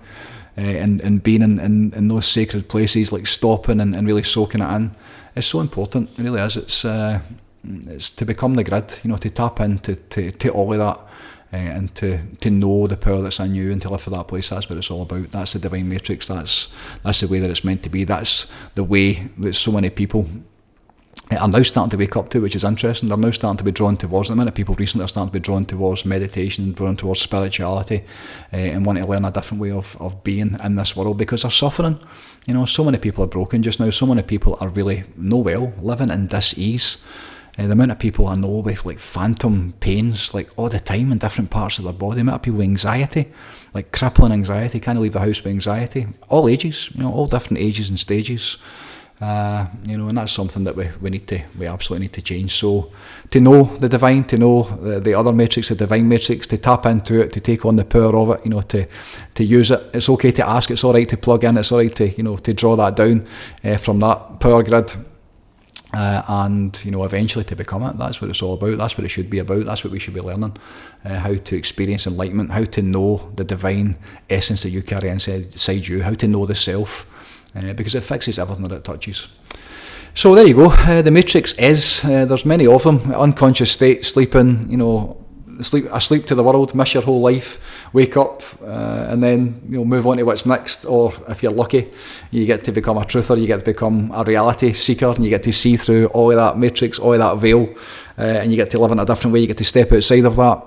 and being in those sacred places, like stopping and really soaking it in, is so important. It really is. It's to become the grid, to tap into all of that, and to know the power that's in you and to live for that place. That's what it's all about. That's the divine matrix. That's the way that it's meant to be. That's the way that so many people are now starting to wake up to, which is interesting. They're now starting to be drawn towards, the minute people recently are starting to be drawn towards meditation, drawn towards spirituality, and want to learn a different way of being in this world, because they're suffering. So many people are broken just now. So many people are really no well, living in dis-ease. The amount of people I know with like phantom pains, like all the time in different parts of their body. The amount of people with anxiety, like crippling anxiety, can't leave the house with anxiety. All ages, all different ages and stages. And that's something that we absolutely need to change. So to know the divine, to know the other matrix, the divine matrix, to tap into it, to take on the power of it, to use it. It's okay to ask. It's all right to plug in. It's all right to draw that down from that power grid. And eventually to become it. That's what it's all about. That's what it should be about. That's what we should be learning, how to experience enlightenment, how to know the divine essence that you carry inside you, how to know the self, because it fixes everything that it touches. So there you go. The matrix is, there's many of them. Unconscious state, sleeping, asleep to the world, miss your whole life, wake up, and then move on to what's next. Or if you're lucky, you get to become a truther, you get to become a reality seeker, and you get to see through all of that matrix, all of that veil, and you get to live in a different way. You get to step outside of that,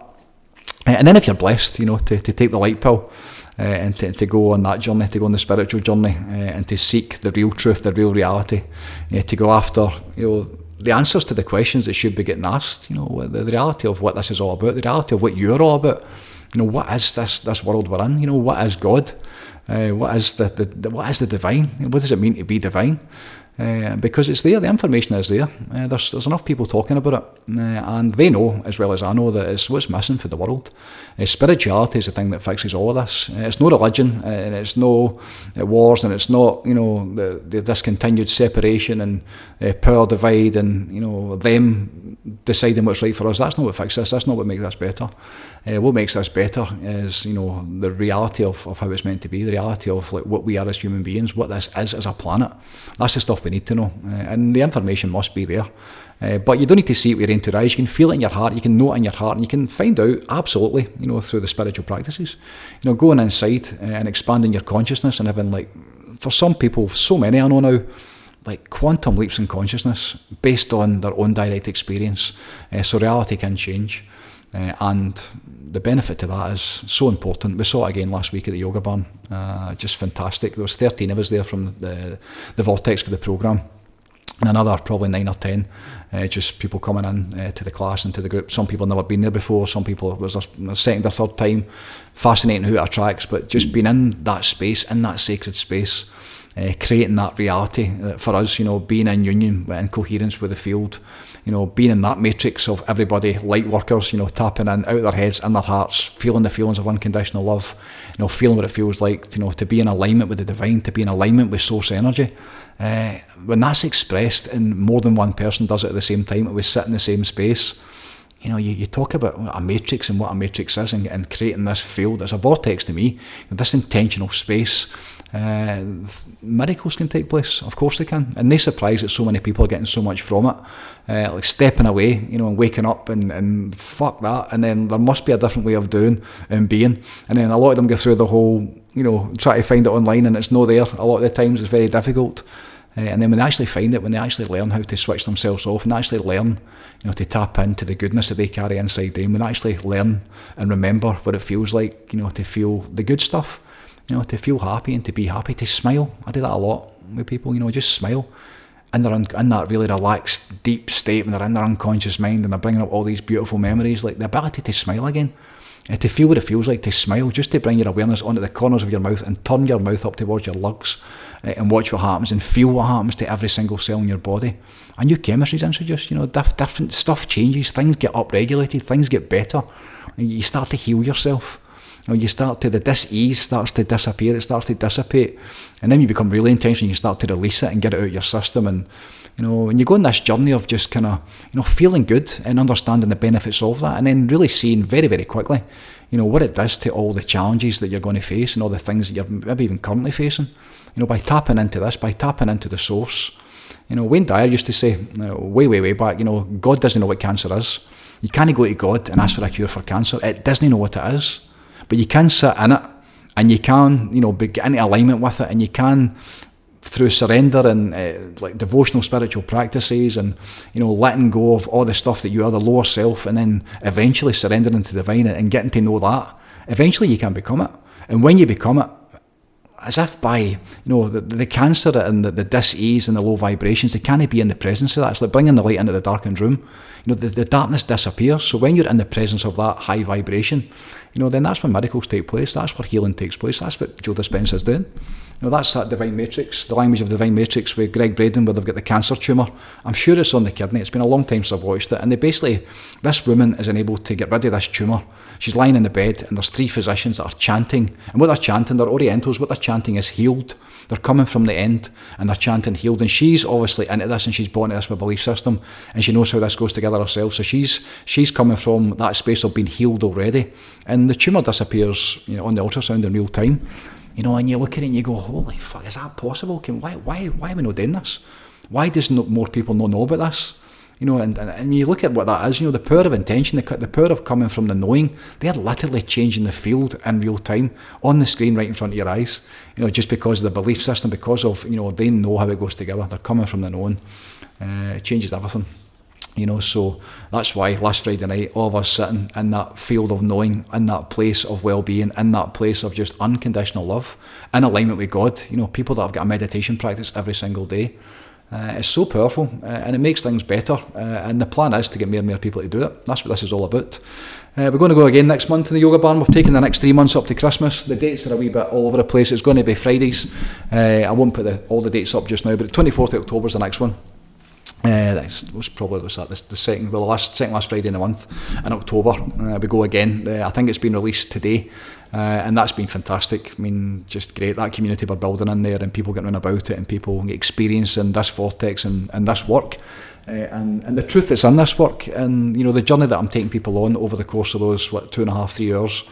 and then if you're blessed, to take the light pill, and to go on that journey, to go on the spiritual journey, and to seek the real truth, the real reality, to go after the answers to the questions that should be getting asked, the reality of what this is all about, the reality of what you're all about. What is this world we're in? What is God? What is the divine? What does it mean to be divine? Because it's there, the information is there. There's enough people talking about it, and they know as well as I know that it's what's missing for the world. Spirituality is the thing that fixes all of this. It's no religion, and it's no wars, and it's not the discontinued separation and power divide and them deciding what's right for us. That's not what fixes this. That's not what makes this better. What makes this better is the reality of how it's meant to be, the reality of like what we are as human beings, what this is as a planet. That's the stuff we need to know, and the information must be there. But you don't need to see it with your own two eyes. You can feel it in your heart, you can know it in your heart, and you can find out absolutely, through the spiritual practices. Going inside and expanding your consciousness and having, like, for some people, so many I know now, like quantum leaps in consciousness based on their own direct experience. So reality can change, and the benefit to that is so important. We saw it again last week at the yoga barn. Just fantastic. There was 13 of us there from the Vortex for the programme, and another probably 9 or 10 just people coming in to the class and to the group. Some people had never been there before, some people it was their second or third time. Fascinating who it attracts, but just being in that space, in that sacred space, creating that reality for us, being in union, in coherence with the field, being in that matrix of everybody, lightworkers, tapping in, out of their heads, in their hearts, feeling the feelings of unconditional love, feeling what it feels like, to be in alignment with the divine, to be in alignment with source energy, when that's expressed and more than one person does it at the same time, and we sit in the same space, you talk about a matrix and what a matrix is, and creating this field. It's a vortex to me, this intentional space. Miracles can take place, of course they can, and no surprise that so many people are getting so much from it, like stepping away, and waking up and fuck that, and then there must be a different way of doing and being, and then a lot of them go through the whole, try to find it online and it's not there. A lot of the times it's very difficult. And then when they actually find it, when they actually learn how to switch themselves off and actually learn, to tap into the goodness that they carry inside them, when they actually learn and remember what it feels like, to feel the good stuff, to feel happy and to be happy, to smile. I do that a lot with people, just smile. And they're in that really relaxed, deep state when they're in their unconscious mind and they're bringing up all these beautiful memories, like the ability to smile again. To feel what it feels like to smile, just to bring your awareness onto the corners of your mouth and turn your mouth up towards your lugs and watch what happens and feel what happens to every single cell in your body. A new chemistry is introduced, different stuff changes, things get upregulated, things get better, and you start to heal yourself. You start to, the dis-ease starts to disappear, it starts to dissipate, and then you become really intentional, you start to release it and get it out of your system, and when you go on this journey of just kind of, feeling good and understanding the benefits of that, and then really seeing very, very quickly, what it does to all the challenges that you're going to face and all the things that you're maybe even currently facing, by tapping into this, by tapping into the source. Wayne Dyer used to say, way back, God doesn't know what cancer is. You can't go to God and ask for a cure for cancer. It doesn't know what it is. But you can sit in it, and you can, get into alignment with it, and you can, through surrender and like devotional spiritual practices and, letting go of all the stuff that you are, the lower self, and then eventually surrendering to the divine and getting to know that, eventually you can become it. And when you become it, as if by, the cancer and the dis-ease and the low vibrations, they can't be in the presence of that. It's like bringing the light into the darkened room. The darkness disappears. So when you're in the presence of that high vibration, then that's when miracles take place. That's where healing takes place. That's what Joe Dispenza's doing. That's that divine matrix, the language of the divine matrix with Greg Braden, where they've got the cancer tumour. I'm sure it's on the kidney. It's been a long time since I've watched it. And they basically, this woman is enabled to get rid of this tumour. She's lying in the bed, and there's 3 physicians that are chanting. And what they're chanting, they're Orientals, what they're chanting is healed. They're coming from the end, and they're chanting healed. And she's obviously into this, and she's bought into this with belief system, and she knows how this goes together herself. So she's coming from that space of being healed already. And the tumour disappears, on the ultrasound in real time. And you look at it and you go, holy fuck, is that possible? Why are we not doing this? Why does more people not know about this? And you look at what that is, the power of intention, the power of coming from the knowing. They're literally changing the field in real time on the screen right in front of your eyes, just because of the belief system, because of, they know how it goes together. They're coming from the knowing. It changes everything. So that's why last Friday night, all of us sitting in that field of knowing, in that place of well-being, in that place of just unconditional love, in alignment with God, people that have got a meditation practice every single day. It's so powerful, and it makes things better, and the plan is to get more and more people to do it. That's what this is all about. We're going to go again next month in the yoga barn. We've taken the next 3 months up to Christmas. The dates are a wee bit all over the place. It's going to be Fridays. I won't put all the dates up just now, but the 24th of October is the next one. That's probably the second last Friday in the month in October. We go again. I think it's been released today, and that's been fantastic. I mean, just great. That community we're building in there, and people getting about it, and people experiencing this vortex and this work, and the truth that's in this work, and the journey that I'm taking people on over the course of those 2.5, 3 years.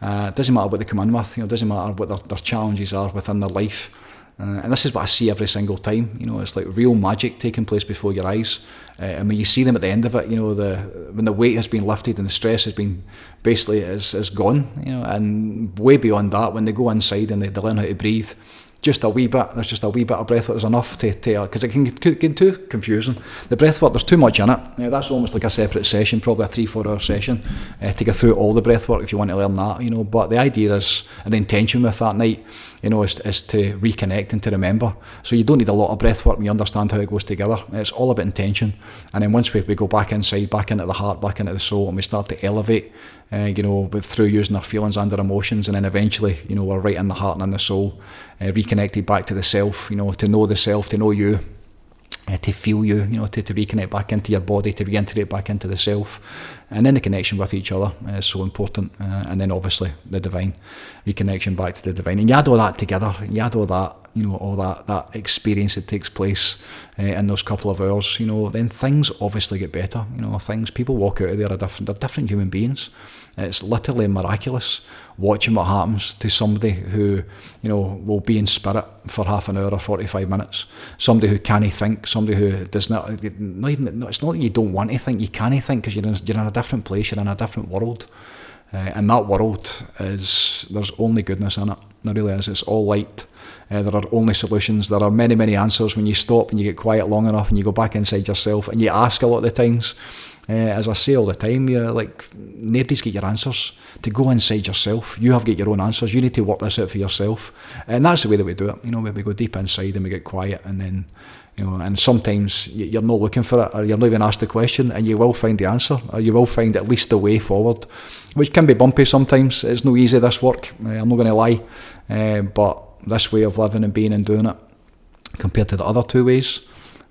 It doesn't matter what they come in with. It doesn't matter what their challenges are within their life. And this is what I see every single time. It's like real magic taking place before your eyes. And when you see them at the end of it, when the weight has been lifted and the stress has been basically is gone. And way beyond that, when they go inside and they learn how to breathe, just a wee bit. There's just a wee bit of breathwork. There's enough to because it can get too confusing. The breathwork, there's too much in it. That's almost like a separate session, probably a 3-4 hour session to go through all the breathwork if you want to learn that. But the idea is, and the intention with that night, is to reconnect and to remember. So you don't need a lot of breathwork when you understand how it goes together. It's all about intention. And then once we go back inside, back into the heart, back into the soul, and we start to elevate, but through using our feelings and our emotions, and then eventually, we're right in the heart and in the soul, reconnected back to the self, to know the self, to know you, to feel you, to reconnect back into your body, to reintegrate back into the self, and then the connection with each other is so important, and then obviously the divine, reconnection back to the divine, and you add all that together, you add all that, all that experience that takes place in those couple of hours, then things obviously get better. People walk out of there they're different human beings. It's literally miraculous watching what happens to somebody who, will be in spirit for half an hour or 45 minutes. Somebody who can't think, somebody who does not even, it's not that you don't want to think, you can't think because you're in a different place, you're in a different world. And that world there's only goodness in it. There really is. It's all light. There are only solutions. There are many, many answers when you stop and you get quiet long enough and you go back inside yourself and you ask a lot of the times. As I say all the time, you're like, nobody's got your answers. To go inside yourself, you have got your own answers. You need to work this out for yourself. And that's the way that we do it. We go deep inside and we get quiet, and then, and sometimes you're not looking for it, or you're not even asked the question, and you will find the answer, or you will find at least the way forward, which can be bumpy sometimes. It's no easy, this work. I'm not going to lie. But this way of living and being and doing it, compared to the other two ways,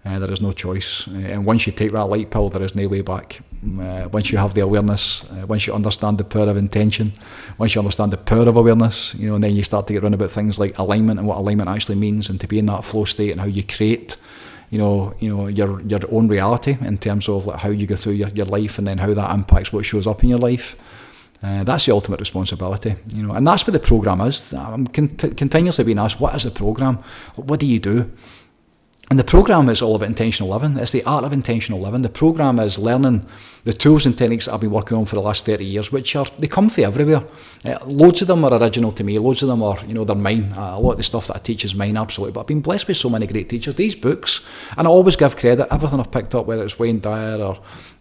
there is no choice. And once you take that light pill, there is no way back. Once you have the awareness, once you understand the power of intention, once you understand the power of awareness, and then you start to get around about things like alignment and what alignment actually means, and to be in that flow state and how you create, your own reality in terms of like how you go through your life, and then how that impacts what shows up in your life. That's the ultimate responsibility, and that's what the program is. I'm continuously being asked, what is the program? What do you do? And the program is all about intentional living. It's the art of intentional living. The program is learning the tools and techniques that I've been working on for the last 30 years, they come from everywhere. Loads of them are original to me. Loads of them are, they're mine. A lot of the stuff that I teach is mine, absolutely. But I've been blessed with so many great teachers. These books, and I always give credit, everything I've picked up, whether it's Wayne Dyer or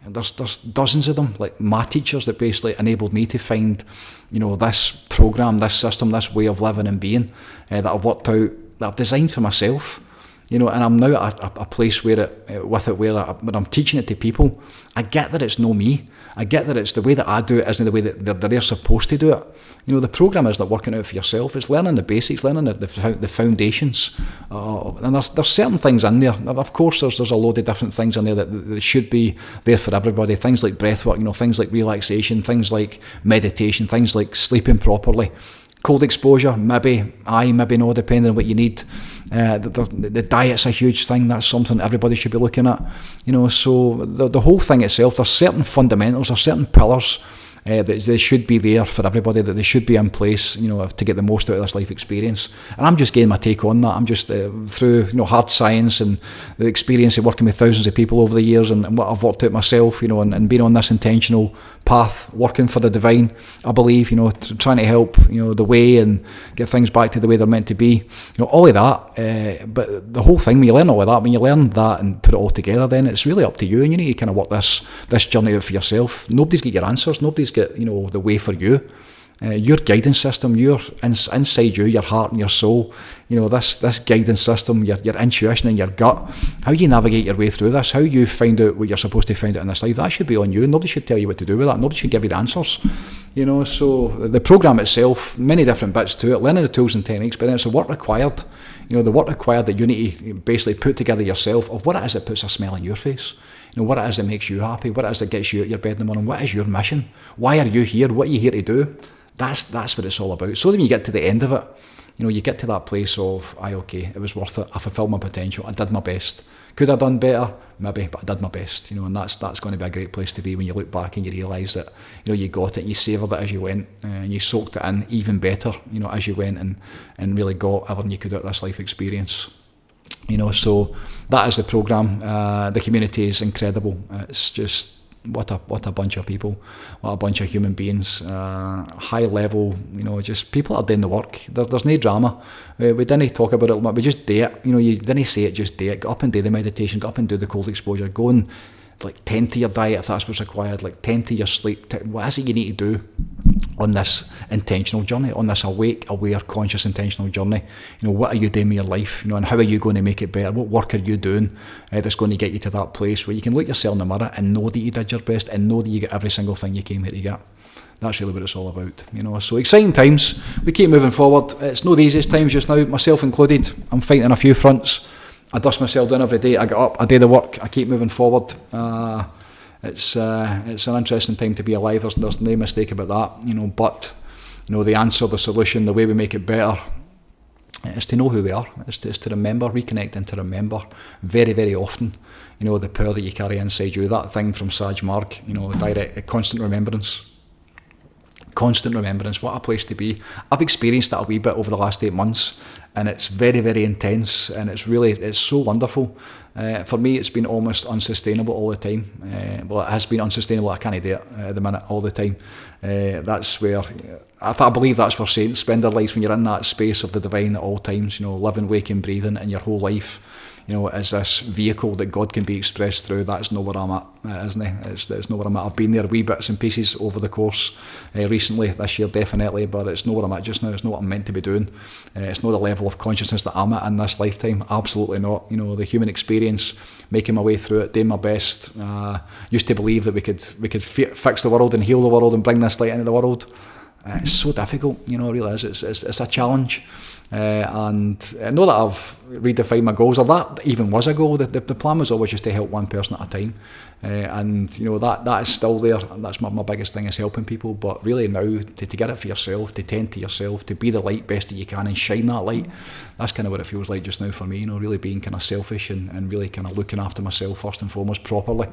there's dozens of them, like my teachers that basically enabled me to find, this program, this system, this way of living and being that I've worked out, that I've designed for myself. And I'm now at a place where when I'm teaching it to people, I get that it's no me. I get that it's the way that I do it isn't the way that they're supposed to do it. The program is not working out for yourself. It's learning the basics, learning the foundations. And there's certain things in there. Of course, there's a load of different things in there that should be there for everybody. Things like breathwork, things like relaxation, things like meditation, things like sleeping properly. Cold exposure, maybe no, depending on what you need. The diet's a huge thing. That's something everybody should be looking at. So the whole thing itself, there's certain fundamentals, there's certain pillars that they should be there for everybody, that they should be in place, to get the most out of this life experience. And I'm just getting my take on that. I'm just through hard science and the experience of working with thousands of people over the years, and what I've worked out myself, and being on this intentional path, working for the divine, I believe, trying to help, the way and get things back to the way they're meant to be, all of that. But the whole thing, when you learn all of that, when you learn that and put it all together, then it's really up to you, and you need to kind of work this journey out for yourself. Nobody's got your answers. Nobody's got, the way for you. Your guidance system, your inside you, your heart and your soul, this guidance system, your intuition and your gut, how you navigate your way through this, how you find out what you're supposed to find out in this life, that should be on you. Nobody should tell you what to do with that. Nobody should give you the answers. So the program itself, many different bits to it, learning the tools and techniques, but it's the work required, the work required that you need to basically put together yourself of what it is that puts a smile on your face. What it is that makes you happy, what it is that gets you out of your bed in the morning, what is your mission, why are you here, what are you here to do. That's what it's all about. So then you get to the end of it, you get to that place of, okay, it was worth it, I fulfilled my potential, I did my best. Could I have done better? Maybe, but I did my best, and that's going to be a great place to be when you look back and you realise that, you got it, and you savoured it as you went, and you soaked it in even better, as you went, and really got everything you could out of this life experience. So that is the program. The community is incredible. It's just what a bunch of people, what a bunch of human beings, high level, just people that are doing the work. There's no drama. We didn't talk about it, we just do it. You didn't say it, just do it. Go up and do the meditation, go up and do the cold exposure, go and tend to your diet if that's what's required, tend to your sleep, what is it you need to do on this intentional journey, on this awake, aware, conscious, intentional journey. What are you doing with your life, and how are you going to make it better? What work are you doing that's going to get you to that place where you can look yourself in the mirror and know that you did your best and know that you get every single thing you came here to get. That's really what it's all about, So exciting times. We keep moving forward. It's not the easiest times just now, myself included. I'm fighting on a few fronts. I dust myself down every day. I get up, I do the work, I keep moving forward. It's an interesting time to be alive. There's no mistake about that. But the answer, the solution, the way we make it better, is to know who we are. Is to remember, reconnect, and to remember very, very often, the power that you carry inside you. That thing from Saj Marg, direct, constant remembrance. Constant remembrance, what a place to be. I've experienced that a wee bit over the last 8 months, and it's very, very intense, and it's so wonderful. For me, it's been almost unsustainable all the time. Well, it has been unsustainable. I can't do it at the minute all the time. That's where, I believe that's where saints spend their lives, when you're in that space of the divine at all times, living, waking, breathing, and your whole life, as this vehicle that God can be expressed through. That's not where I'm at, isn't it? It's not where I'm at. I've been there wee bits and pieces over the course recently, this year definitely, but it's not where I'm at just now. It's not what I'm meant to be doing. It's not the level of consciousness that I'm at in this lifetime. Absolutely not. The human experience, making my way through it, doing my best. Used to believe that we could fix the world and heal the world and bring this light into the world. It's so difficult, it really is. It's a challenge. And not that I've redefined my goals, or that even was a goal. The plan was always just to help one person at a time, and that is still there. That's my biggest thing, is helping people. But really now, to get it for yourself, to tend to yourself, to be the light best that you can and shine that light, that's kind of what it feels like just now for me. Really being kind of selfish and really kind of looking after myself first and foremost properly,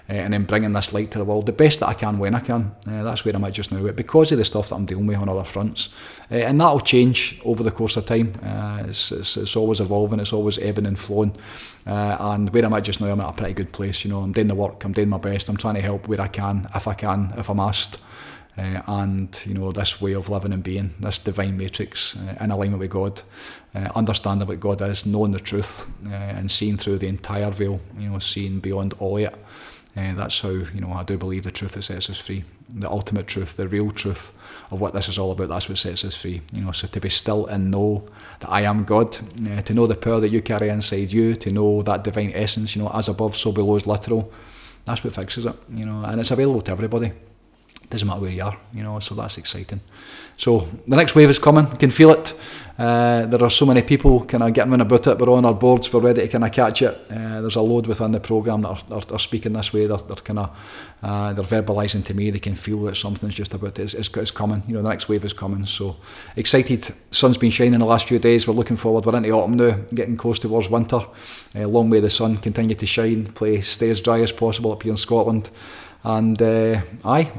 and then bringing this light to the world the best that I can when I can. That's where I'm at just now, because of the stuff that I'm dealing with on other fronts, and that'll change over the course of time. It's always evolving, it's always ebbing and flowing, and where I'm at just now, I'm at a pretty good place. I'm doing the work, I'm doing my best, I'm trying to help where I can, if I'm asked, and this way of living and being, this divine matrix, in alignment with God, understanding what God is, knowing the truth, and seeing through the entire veil, seeing beyond all of it. That's how, I do believe the truth that sets us free. The ultimate truth, the real truth of what this is all about, that's what sets us free. So to be still and know that I am God, to know the power that you carry inside you, to know that divine essence, as above, so below is literal. That's what fixes it, and it's available to everybody. It doesn't matter where you are, so that's exciting. So the next wave is coming, you can feel it. There are so many people kind of getting about it. We're on our boards, we're ready to kind of catch it. There's a load within the programme that are speaking this way. They're kind of they're verbalising to me. They can feel that something's just about it's coming. The next wave is coming. So excited. Sun's been shining the last few days. We're looking forward. We're into autumn now, getting close towards winter. Long may the sun continue to shine. Stay as dry as possible up here in Scotland. And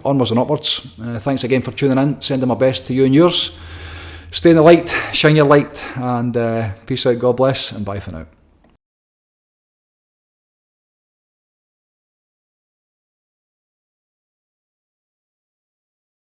onwards and upwards. Thanks again for tuning in. Sending my best to you and yours. Stay in the light, shine your light, and peace out, God bless, and bye for now.